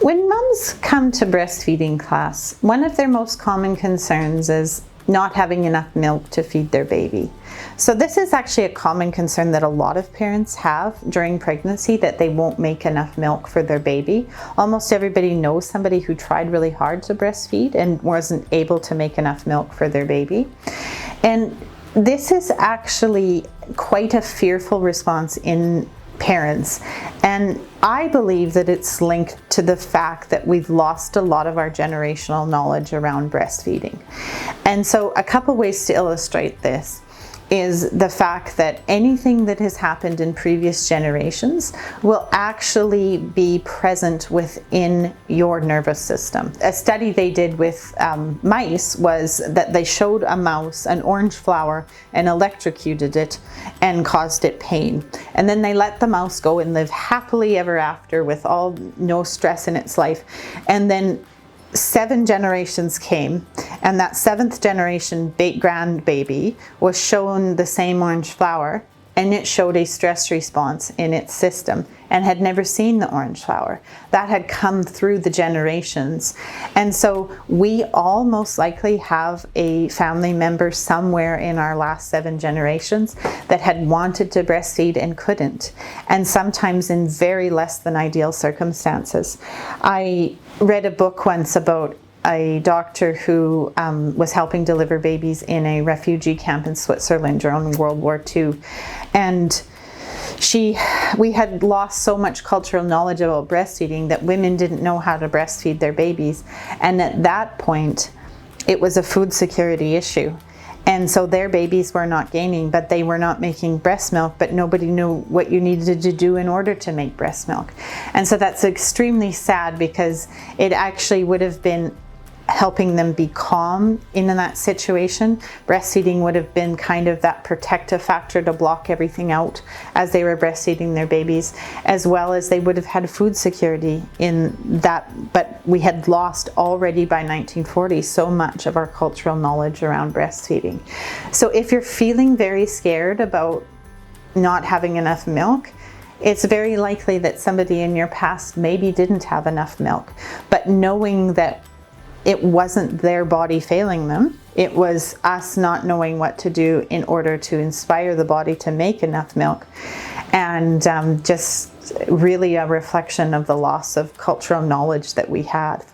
When mums come to breastfeeding class, one of their most common concerns is not having enough milk to feed their baby. So this is actually a common concern that a lot of parents have during pregnancy, that they won't make enough milk for their baby. Almost everybody knows somebody who tried really hard to breastfeed and wasn't able to make enough milk for their baby. And this is actually quite a fearful response in parents, and I believe that it's linked to the fact that we've lost a lot of our generational knowledge around breastfeeding. And so a couple ways to illustrate this is the fact that anything that has happened in previous generations will actually be present within your nervous system. A study they did with mice was that they showed a mouse an orange flower and electrocuted it and caused it pain. And then they let the mouse go and live happily ever after with no stress in its life. And then 7 generations came, and that 7th generation grandbaby was shown the same orange flower, and it showed a stress response in its system and had never seen the orange flower. That had come through the generations. And so we all most likely have a family member somewhere in our last 7 generations that had wanted to breastfeed and couldn't, and sometimes in very less than ideal circumstances. I read a book once about a doctor who was helping deliver babies in a refugee camp in Switzerland during World War II. And we had lost so much cultural knowledge about breastfeeding that women didn't know how to breastfeed their babies. And at that point, it was a food security issue. And so their babies were not gaining, but they were not making breast milk, but nobody knew what you needed to do in order to make breast milk. And so that's extremely sad, because it actually would have been helping them be calm in that situation. Breastfeeding would have been kind of that protective factor to block everything out as they were breastfeeding their babies, as well as they would have had food security in that. But we had lost already by 1940 so much of our cultural knowledge around breastfeeding. So if you're feeling very scared about not having enough milk, it's very likely that somebody in your past maybe didn't have enough milk. But knowing that it wasn't their body failing them, it was us not knowing what to do in order to inspire the body to make enough milk, and just really a reflection of the loss of cultural knowledge that we had.